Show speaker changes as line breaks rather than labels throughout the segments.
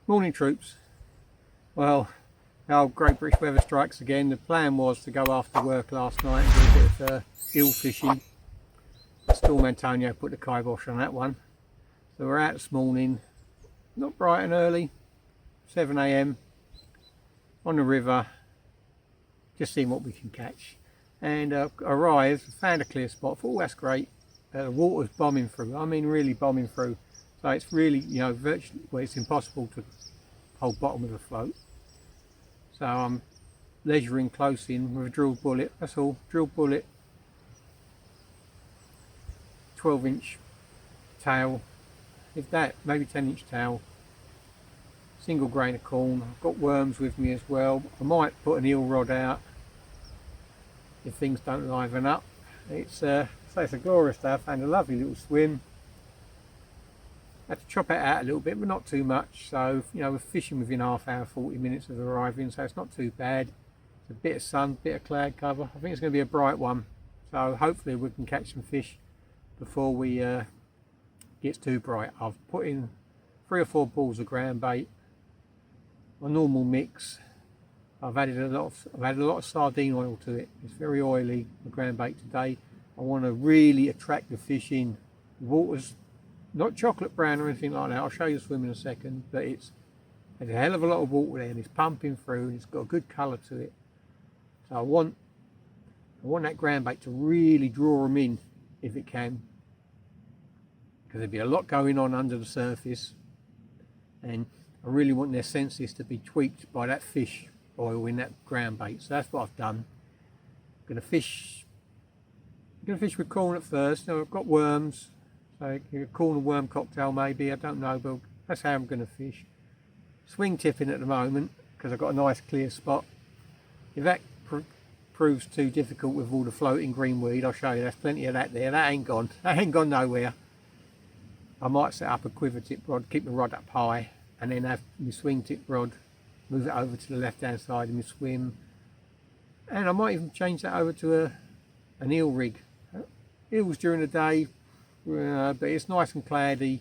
Morning troops. Well, our Great British weather strikes again. The plan was to go after work last night and do a bit of eel fishing. Storm Antonio put the kibosh on that one. So we're out this morning, not bright and early, 7 AM on the river, just seeing what we can catch. And arrived, found a clear spot, thought, oh, that's great. The water's bombing through, I mean really bombing through. So it's really, virtually, well, it's impossible to hold bottom of the float. So I'm leisuring close in with a drill bullet, that's all, drill bullet, 12-inch tail, if that, maybe 10-inch tail, single grain of corn. I've got worms with me as well. I might put an eel rod out if things don't liven up. It's a glorious day. I found a lovely little swim. Had to chop it out a little bit, but not too much. So, we're fishing within half hour, 40 minutes of arriving, so it's not too bad. It's a bit of sun, bit of cloud cover. I think it's going to be a bright one. So hopefully we can catch some fish before we gets too bright. I've put in 3 or 4 balls of ground bait, my normal mix. I've added a lot of sardine oil to it. It's very oily, the ground bait today. I want to really attract the fish in. The water's not chocolate brown or anything like that. I'll show you the swim in a second, but there's a hell of a lot of water there and it's pumping through and it's got a good colour to it. So I want that ground bait to really draw them in if it can, because there'll be a lot going on under the surface and I really want their senses to be tweaked by that fish oil in that ground bait. So that's what I've done. I'm going to fish with corn at first. Now I've got worms, so a corn and worm cocktail maybe, I don't know, but that's how I'm going to fish. Swing tipping at the moment because I've got a nice clear spot. If that proves too difficult with all the floating green weed, I'll show you, there's plenty of that there. That ain't gone nowhere. I might set up a quiver tip rod, keep the rod up high, and then have my swing tip rod, move it over to the left hand side of my swim, and I might even change that over to an eel rig. Eels during the day, but it's nice and cloudy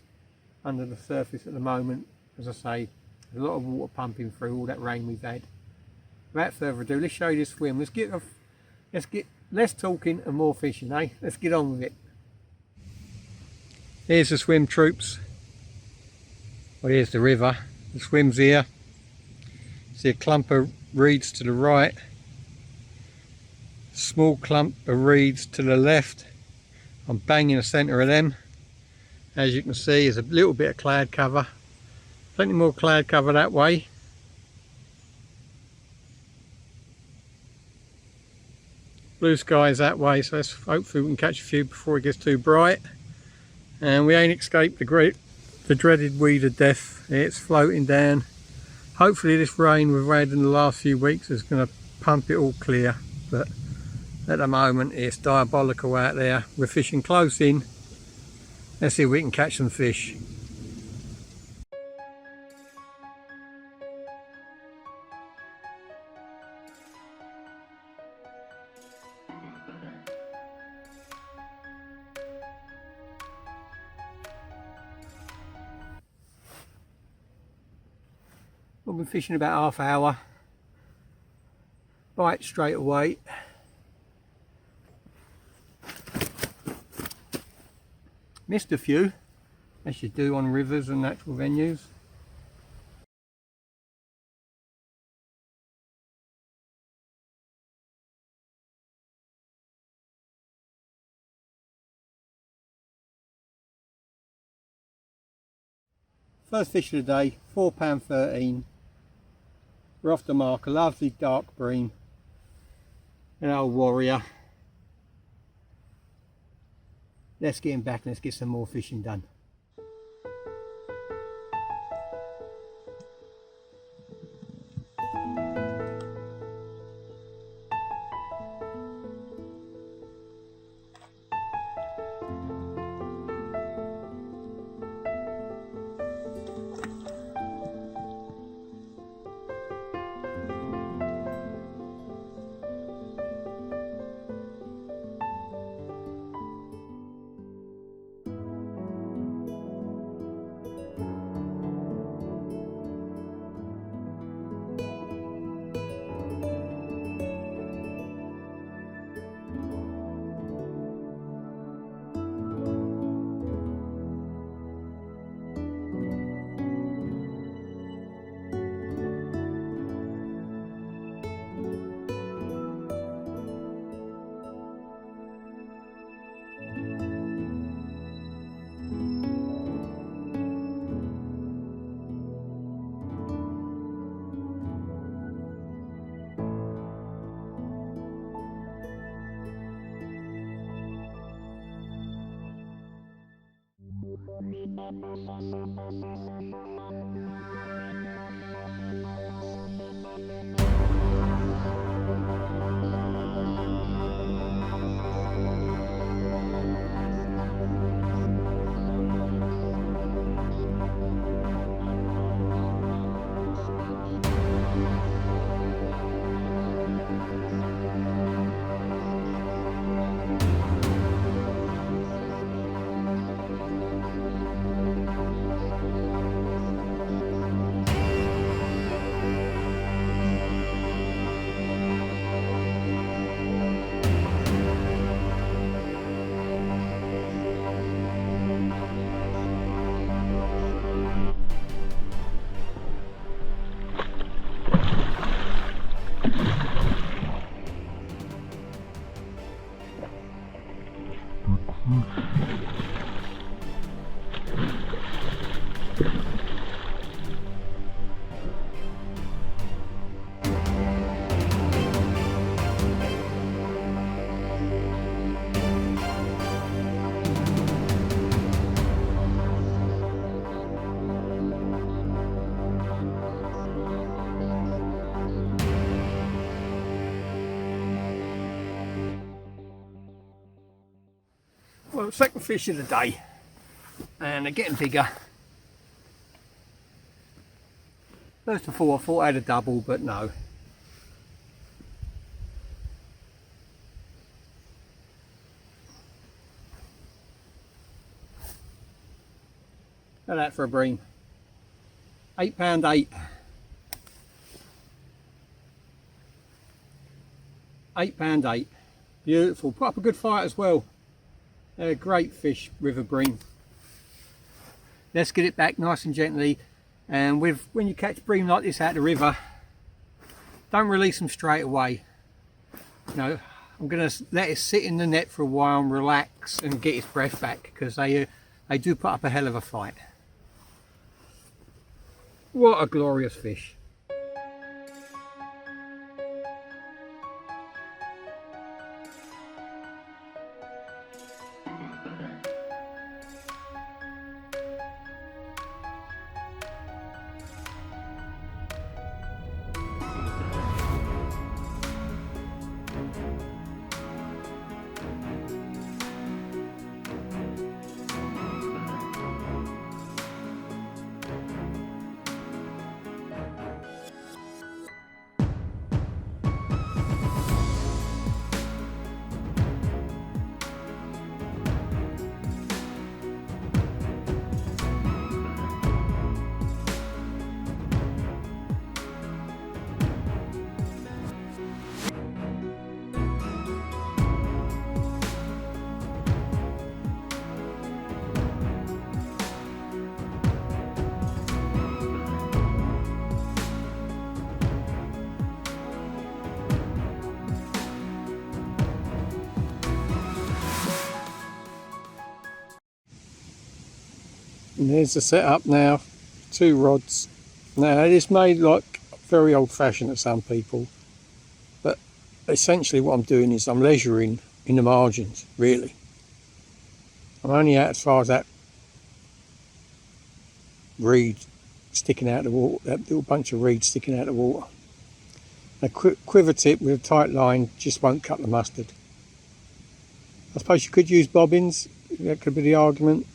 under the surface at the moment. As I say, there's a lot of water pumping through all that rain we've had. Without further ado, let's show you this swim. Let's get less talking and more fishing, eh? Let's get on with it. Here's the swim, troops. Well, here's the river. The swim's here. See a clump of reeds to the right, small clump of reeds to the left. I'm bang in the centre of them. As you can see, there's a little bit of cloud cover. Plenty more cloud cover that way. Blue skies that way, so hopefully we can catch a few before it gets too bright. And we ain't escaped the dreaded weed of death. It's floating down. Hopefully this rain we've had in the last few weeks is going to pump it all clear, but at the moment it's diabolical out there. We're fishing close in. Let's see if we can catch some fish. I've been fishing about half hour. Bite straight away. Missed a few, as you do on rivers and natural venues. First fish of the day, £4.13. We're off the mark, a lovely dark bream, an old warrior. Let's get him back and let's get some more fishing done. Well, second fish of the day, and they're getting bigger. First of all, I thought I had a double, but no. Look at that for a bream. £8.8. £8.8. Beautiful. Put up a good fight as well. They're a great fish, river bream. Let's get it back nice and gently. And when you catch bream like this out of the river, don't release them straight away. You know, I'm going to let it sit in the net for a while and relax and get its breath back, because they do put up a hell of a fight. What a glorious fish. And there's the setup now, 2 rods. Now it is made like very old fashioned to some people, but essentially what I'm doing is I'm leisuring in the margins, really. I'm only out as far as that reed sticking out of the water, that little bunch of reeds sticking out of the water. A quiver tip with a tight line just won't cut the mustard. I suppose you could use bobbins, that could be the argument.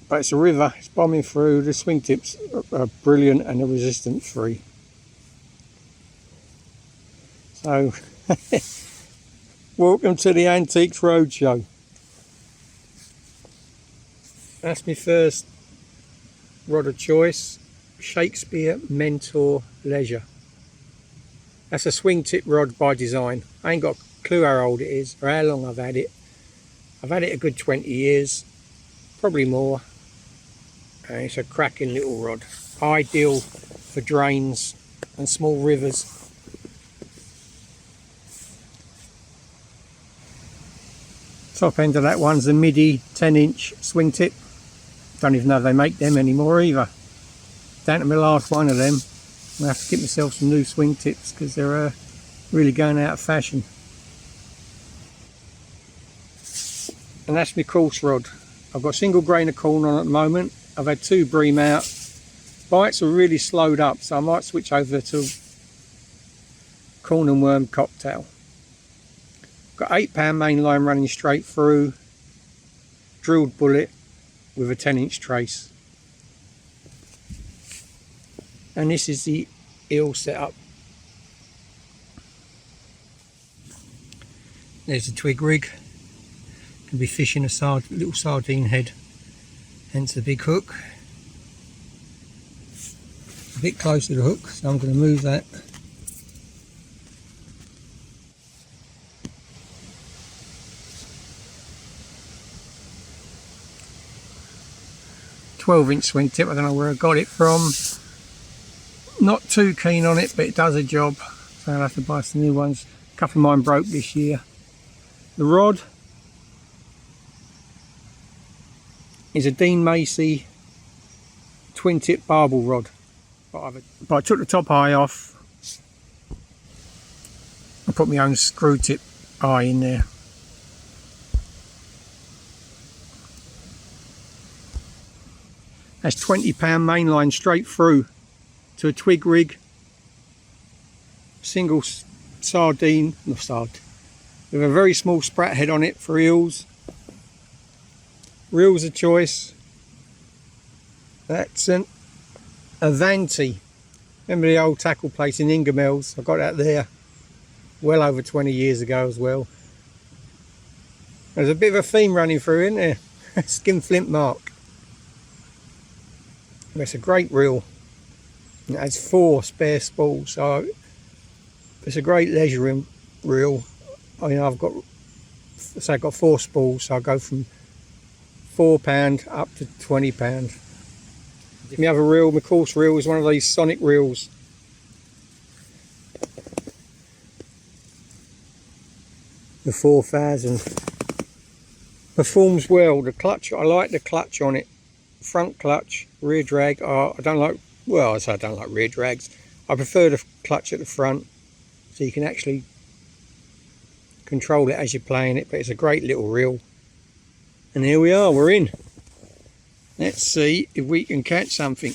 But it's a river, it's bombing through, the swing tips are brilliant and they're resistance free. So, welcome to the Antiques Roadshow. That's my first rod of choice, Shakespeare Mentor Leisure. That's a swing tip rod by design. I ain't got a clue how old it is or how long I've had it. I've had it a good 20 years, probably more. And it's a cracking little rod, ideal for drains and small rivers. Top end of that one's a midi 10-inch swing tip. Don't even know if they make them anymore either. Down to my last one of them. I'll have to get myself some new swing tips because they're really going out of fashion. and that's my coarse rod. I've got single grain of corn on at the moment. I've had 2 bream out. Bites are really slowed up, so I might switch over to corn and worm cocktail. Got 8-pound main line running straight through, drilled bullet with a 10-inch trace. And this is the eel setup. There's a twig rig. Can be fishing a little sardine head, hence the big hook. A bit close to the hook, so I'm going to move that. "12-inch swing tip, I don't know where I got it from. Not too keen on it, but it does a job, so I'll have to buy some new ones. A couple of mine broke this year. The rod is a Dean Macy twin tip barbel rod, but I took the top eye off. I put my own screw tip eye in there. That's 20-pound mainline straight through to a twig rig, single sardine, with a very small sprat head on it for eels. Reels of choice. That's an Avanti. Remember the old tackle place in Ingermells? I got that there well over 20 years ago as well. There's a bit of a theme running through, isn't there? Skin flint mark. It's a great reel. It has 4 spare spools, so it's a great leisure reel. I mean, I've got 4 spools, so I go from £4 up to £20. My other reel, my coarse reel, is one of these Sonic reels. The 4000 performs well. The clutch, I like the clutch on it. Front clutch, rear drag. I don't like, well, I say I don't like rear drags. I prefer the clutch at the front, so you can actually control it as you're playing it. But it's a great little reel. And here we are, we're in. Let's see if we can catch something.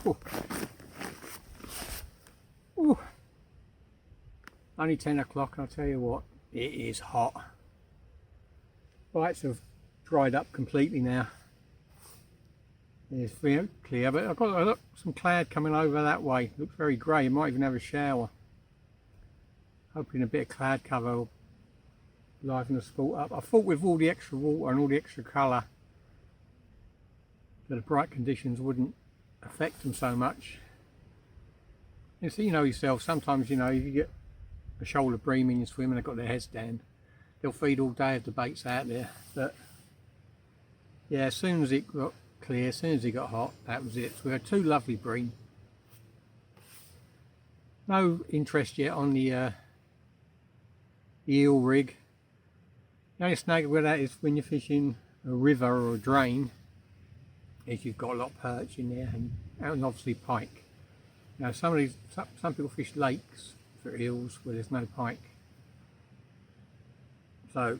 Ooh. Ooh. Only 10 o'clock, I'll tell you what, it is hot. Bites have dried up completely now. It's very clear, but I've got some cloud coming over that way. Looks very grey, it might even have a shower. Hoping a bit of cloud cover will liven the sport up. I thought with all the extra water and all the extra colour that the bright conditions wouldn't affect them so much. And so you know yourself, sometimes you know if you get a shoulder bream in your swim and they've got their heads down, they'll feed all day if the bait's out there. But yeah, as soon as it got clear, as soon as it got hot, that was it. So we had 2 lovely bream. No interest yet on the eel rig. The only snag with that is when you're fishing a river or a drain, is you've got a lot of perch in there, and obviously pike. Now some people fish lakes for eels where there's no pike. So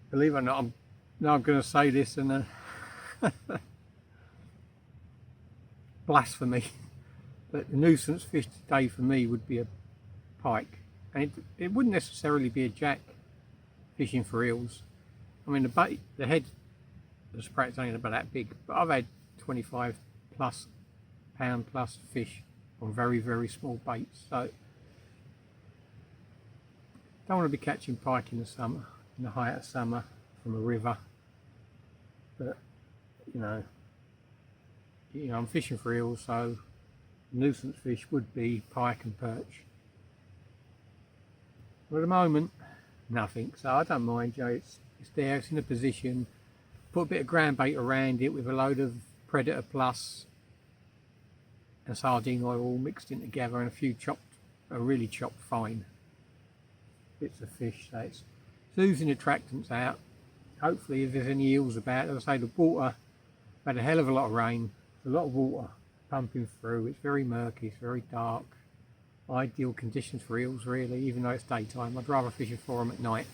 believe it or not, I'm going to say this and blasphemy, but the nuisance fish today for me would be a pike, and it wouldn't necessarily be a jack fishing for eels. I mean the head, the sprat's only about that big, but I've had 25 plus pound plus fish on very, very small baits. So don't want to be catching pike in the summer, in the height of summer from a river. But you know I'm fishing for eels, so nuisance fish would be pike and perch. But at the moment, nothing, so I don't mind, Joe. It's there, it's in a position. Put a bit of ground bait around it with a load of Predator Plus and sardine oil all mixed in together, and a few really chopped fine bits of fish. So it's oozing attractants out. Hopefully, if there's any eels about, as I say, the water, we've had a hell of a lot of rain, a lot of water pumping through. It's very murky, it's very dark. Ideal conditions for eels, really, even though it's daytime. I'd rather fish for them at night.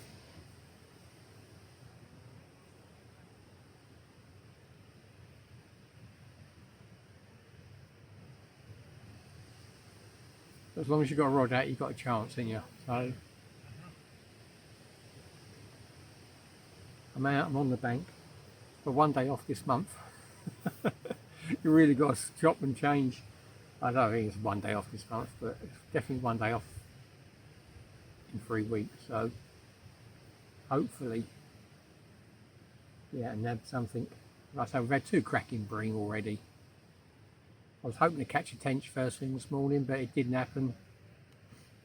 As long as you've got a rod out, you've got a chance, haven't you? So I'm out, I'm on the bank. For one day off this month. You really got to chop and change. I don't think it's one day off this month, but it's definitely one day off in 3 weeks. So hopefully, yeah, and nab something. Like I say, we've had 2 cracking bream already. I was hoping to catch a tench first thing this morning, but it didn't happen.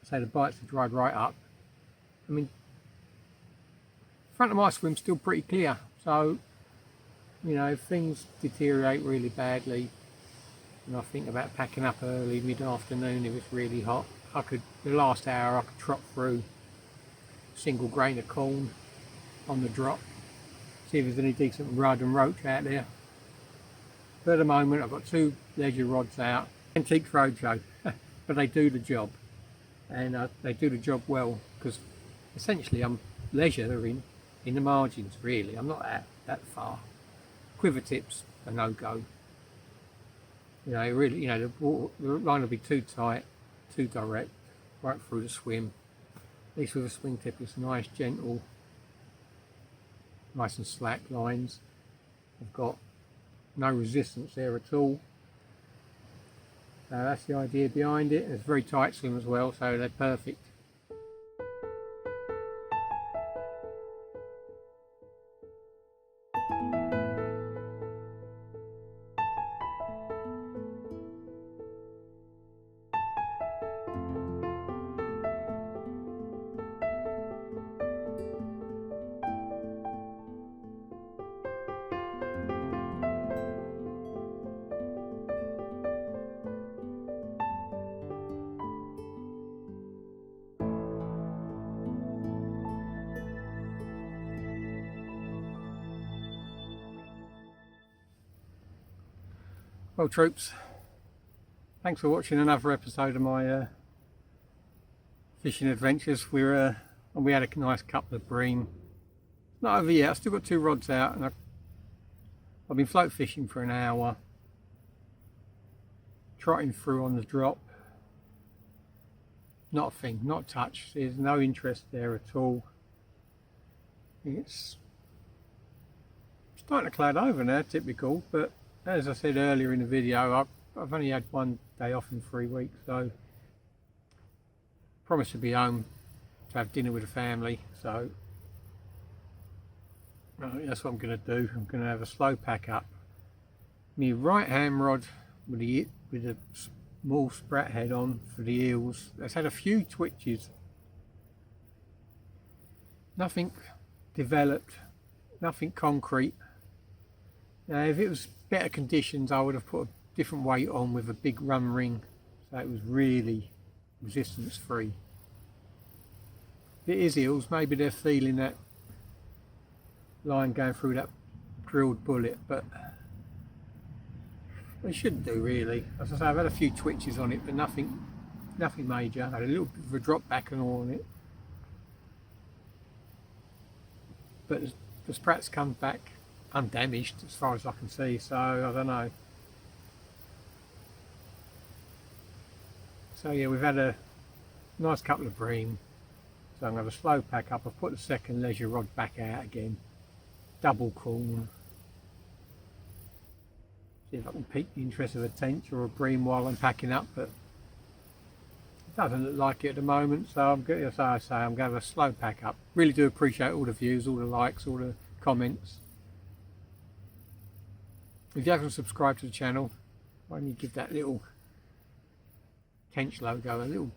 So the bites have dried right up. I mean, front of my swim's still pretty clear, so you know, if things deteriorate really badly and I think about packing up early, mid-afternoon if it's really hot, the last hour I could trot through a single grain of corn on the drop, see if there's any decent rudd and roach out there. But at the moment I've got 2 leisure rods out, Antiques Roadshow, but they do the job, and they do the job well, because essentially I'm leisure in the margins really. I'm not that far. Quiver tips are no go. You know, really, you know, the line will be too tight, too direct, right through the swim. At least with a swing tip, it's nice, gentle, nice and slack lines. I've got no resistance there at all. So that's the idea behind it. It's very tight swim as well, so they're perfect. Well, troops, thanks for watching another episode of my fishing adventures. We had a nice couple of bream. Not over yet. I've still got 2 rods out, and I've been float fishing for an hour, trotting through on the drop. Not a thing, not a touch. There's no interest there at all. It's starting to cloud over now, typical, but as I said earlier in the video, I've only had 1 day off in 3 weeks, so promised to be home to have dinner with the family, so that's what I'm going to do. I'm going to have a slow pack up. My right hand rod with the small sprat head on for the eels. It's had a few twitches. Nothing developed, nothing concrete. Now if it was better conditions, I would have put a different weight on with a big run ring, so it was really resistance free. If it is eels, maybe they're feeling that line going through that drilled bullet, but they shouldn't do really. As I say, I've had a few twitches on it, but nothing major. I had a little bit of a drop back and all on it, but the sprats come back undamaged as far as I can see, so I don't know. So yeah, we've had a nice couple of bream, so I'm going to have a slow pack up. I've put the second leisure rod back out again, double corn. See if I can pique the interest of a tench or a bream while I'm packing up, but it doesn't look like it at the moment, so I'm going to, as I say, I'm going to have a slow pack up. Really do appreciate all the views, all the likes, all the comments. If you haven't subscribed to the channel, why don't you give that little tench logo, a little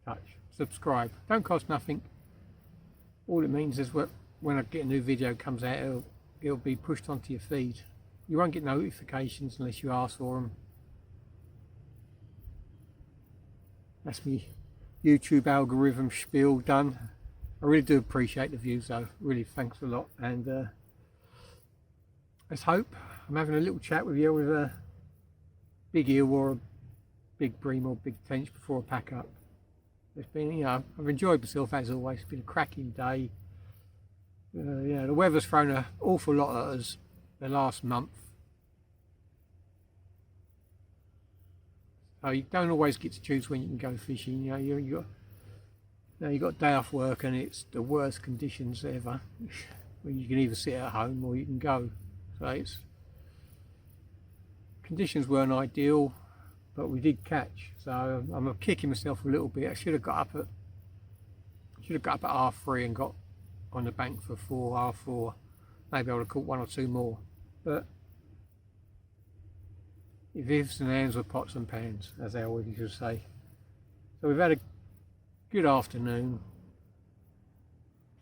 touch. Subscribe, don't cost nothing. All it means is when I get a new video comes out, it'll be pushed onto your feed. You won't get notifications unless you ask for them. That's me YouTube algorithm spiel done. I really do appreciate the views though, really thanks a lot, and let's hope I'm having a little chat with you with a big eel or a big bream or big tench before I pack up. It's been, you know, I've enjoyed myself as always. It's been a cracking day. Yeah, the weather's thrown an awful lot at us the last month. So you don't always get to choose when you can go fishing. You know, you got a day off work and it's the worst conditions ever. When you can either sit at home or you can go. So it's conditions weren't ideal, but we did catch. So I'm kicking myself a little bit. I should have got up at half 3 and got on the bank for 4, half 4. Maybe I would have caught 1 or 2 more. But if ifs and ands were pots and pans, as they always used to say. So we've had a good afternoon,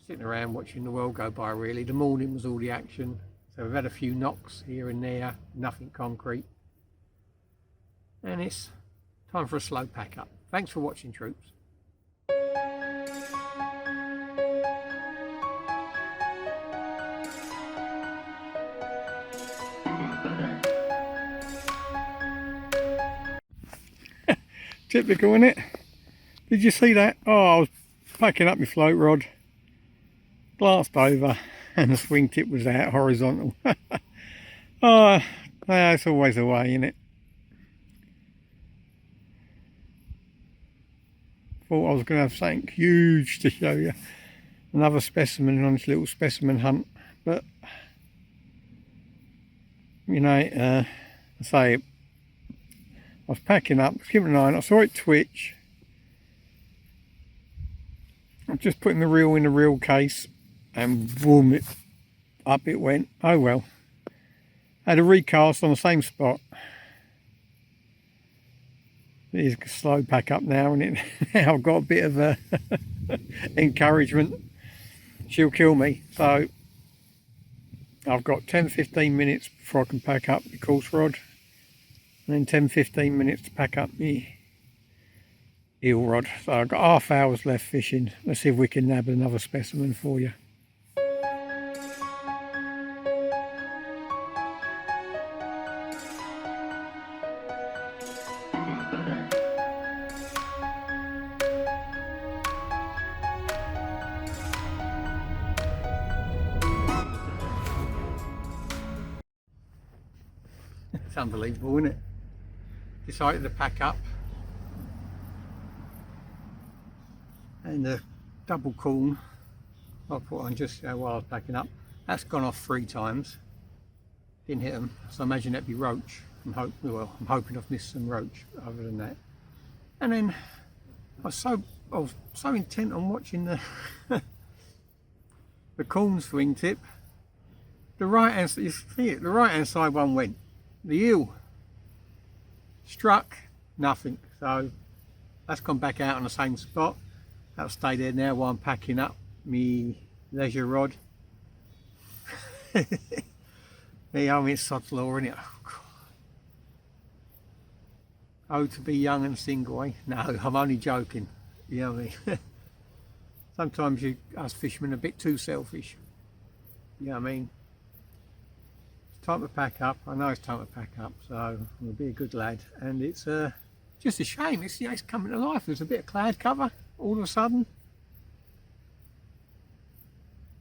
sitting around watching the world go by really. The morning was all the action. So we've had a few knocks here and there, nothing concrete. And it's time for a slow pack up. Thanks for watching, troops. Typical, isn't it? Did you see that? Oh, I was packing up my float rod, glanced over, and the swing tip was out horizontal. Oh, yeah, it's always the way, isn't it? Thought I was going to have something huge to show you. Another specimen on this little specimen hunt, but you know, I say I was packing up, was giving an eye, and I saw it twitch. I'm just putting the reel in the reel case, and boom, up it went. Oh well. Had a recast on the same spot. It is a slow pack up now, and now I've got a bit of encouragement. She'll kill me, so I've got 10-15 minutes before I can pack up the course rod, and then 10-15 minutes to pack up the eel rod. So I've got half hours left fishing. Let's see if we can nab another specimen for you. It's unbelievable, isn't it? Decided to pack up, and the double corn I put on just while I was packing up, that's gone off 3 times. Didn't hit them, so I imagine that'd be roach. I'm hoping I've missed some roach other than that. And then I was so intent on watching the the corn swing tip. The right hand, you see it, the right hand side one went. The eel struck, nothing. So that's gone back out on the same spot. That'll stay there now while I'm packing up me leisure rod. Yeah, I mean, it's sod's law, isn't it? Oh, to be young and single, eh? No, I'm only joking. You know what I mean? Sometimes us fishermen are a bit too selfish. You know what I mean? It's time to pack up. I know it's time to pack up, so I'm going to be a good lad. And it's just a shame. It's, you know, it's coming to life. There's a bit of cloud cover all of a sudden.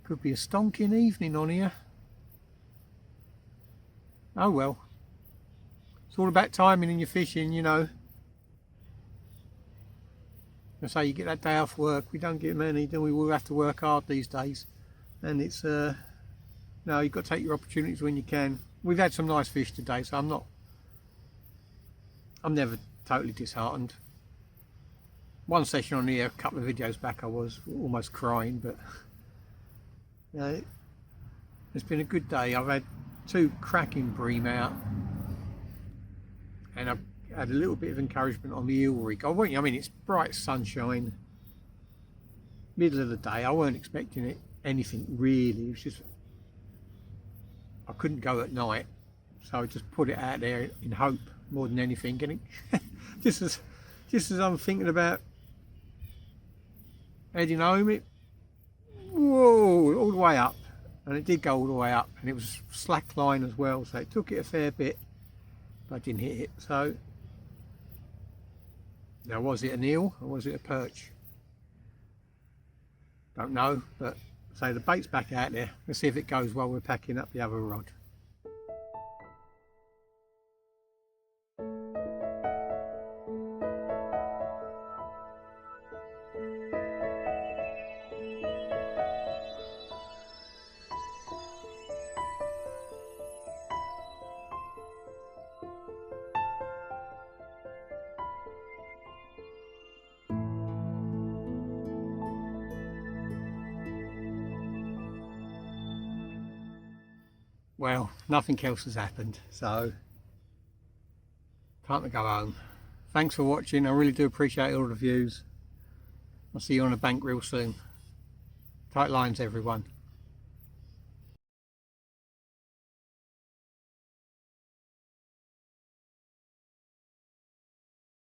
Could be a stonking evening on here. Oh well. It's all about timing in your fishing, you know. I say you get that day off work. We don't get many, then we will have to work hard these days. And it's no, you've got to take your opportunities when you can. We've had some nice fish today, so I'm never totally disheartened. One session on here, a couple of videos back, I was almost crying, but you know, it's been a good day. I've had 2 cracking bream out, and had a little bit of encouragement on the eel rig. I mean, it's bright sunshine, middle of the day. I weren't expecting it anything really. It was just, I couldn't go at night, so I just put it out there in hope more than anything. And it, just as I'm thinking about heading home, it, whoa, all the way up, and it did go all the way up, and it was slack line as well, so it took it a fair bit, but I didn't hit it. So now, was it an eel or was it a perch? Don't know, but so the bait's back out there. Let's see if it goes while we're packing up the other rod. Well, nothing else has happened, so time to go home. Thanks for watching. I really do appreciate all the views. I'll see you on the bank real soon. Tight lines, everyone.